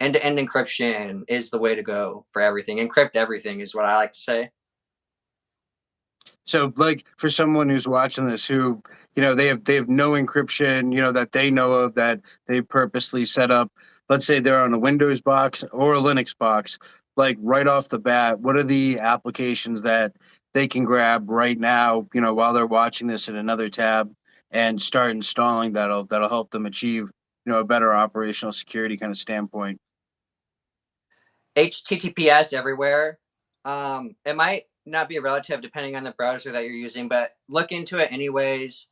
End-to-end encryption is the way to go for everything. Encrypt everything is what I like to say. So, like for someone who's watching this, who they have no encryption, that they know of, that they purposely set up. Let's say they're on a Windows box or a Linux box. Like right off the bat, what are the applications that they can grab right now? While they're watching this in another tab and start installing, that'll help them achieve a better operational security kind of standpoint. HTTPS everywhere. It might not be relative depending on the browser that you're using, but look into it anyways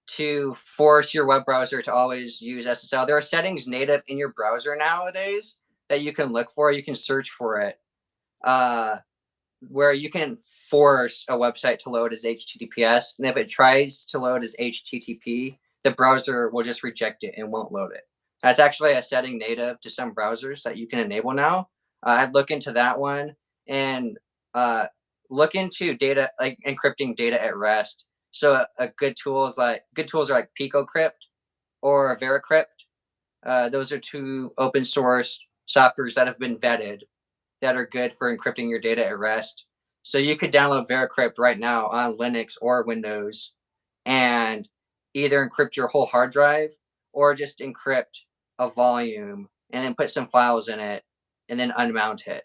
to force your web browser to always use SSL. There are settings native in your browser nowadays that you can look for. You can search for it, uh, where you can force a website to load as HTTPS. And if it tries to load as HTTP, the browser will just reject it and won't load it. That's actually a setting native to some browsers that you can enable now. I'd look into that one and uh, look into data like encrypting data at rest. So a good tools are like PicoCrypt or VeraCrypt. Those are two open source softwares that have been vetted that are good for encrypting your data at rest. So you could download VeraCrypt right now on Linux or Windows and either encrypt your whole hard drive or just encrypt a volume and then put some files in it and then unmount it.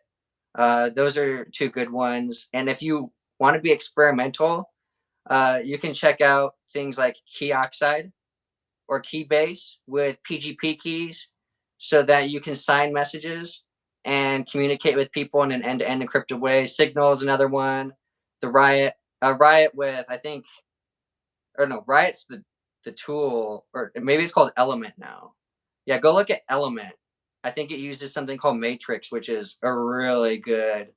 Those are two good ones. And if you want to be experimental, you can check out things like Keyocide or Keybase with PGP keys so that you can sign messages and communicate with people in an end-to-end encrypted way. Signal is another one. The Riot with I think, or no, Riot's the tool, or maybe it's called Element now. Yeah, go look at Element. I think it uses something called Matrix, which is a really good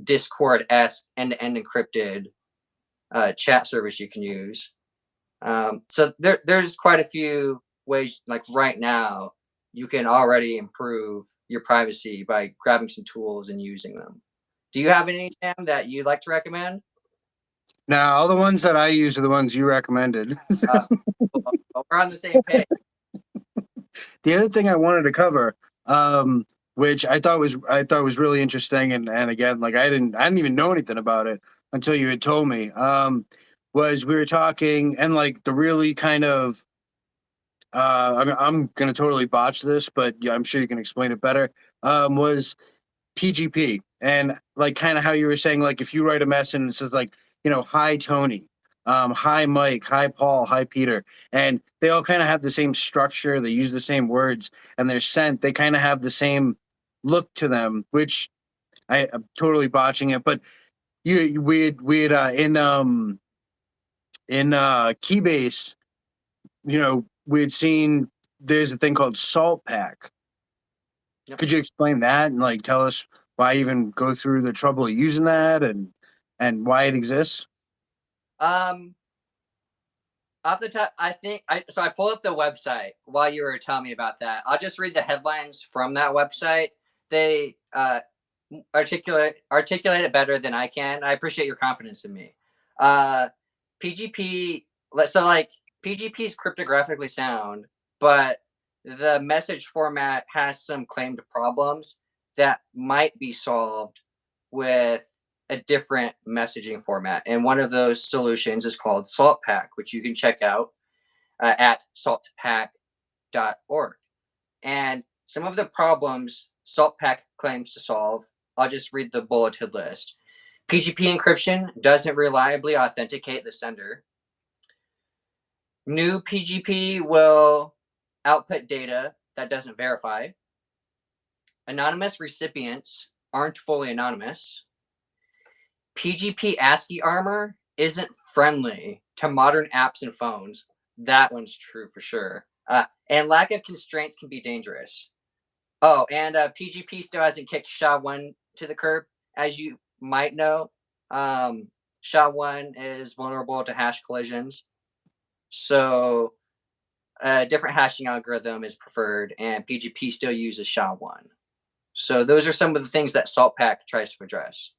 Discord-esque end-to-end encrypted chat service you can use. So there's quite a few ways, like right now, you can already improve your privacy by grabbing some tools and using them. Do you have any, Sam, that you'd like to recommend? Now, all the ones that I use are the ones you recommended. Uh, well, we're on the same page. The other thing I wanted to cover, which I thought was really interesting, and again, like I didn't even know anything about it until you had told me. Was we were talking, and like the really kind of I'm gonna totally botch this, but yeah, I'm sure you can explain it better. Was PGP, and like kind of how you were saying, like if you write a message and it says like, hi Tony, hi Mike, hi Paul, hi Peter, and they all kind of have the same structure, they use the same words, and they're sent, they kind of have the same look to them, which I'm totally botching it, but we had in Keybase, we had seen there's a thing called Salt Pack. Yep. Could you explain that and like tell us why even go through the trouble of using that and why it exists? Um, Off the top, I pulled up the website while you were telling me about that. I'll just read the headlines from that website. They articulate it better than I can. I appreciate your confidence in me. Uh, PGP, so like PGP is cryptographically sound, but the message format has some claimed problems that might be solved with a different messaging format. And one of those solutions is called SaltPack, which you can check out at saltpack.org. And some of the problems SaltPack claims to solve, I'll just read the bulleted list. PGP encryption doesn't reliably authenticate the sender. New PGP will output data that doesn't verify. Anonymous recipients aren't fully anonymous. PGP ASCII armor isn't friendly to modern apps and phones. That one's true for sure. And lack of constraints can be dangerous. Oh, and PGP still hasn't kicked SHA-1 to the curb. As you might know, SHA-1 is vulnerable to hash collisions. So a different hashing algorithm is preferred, and PGP still uses SHA-1. So those are some of the things that SaltPack tries to address.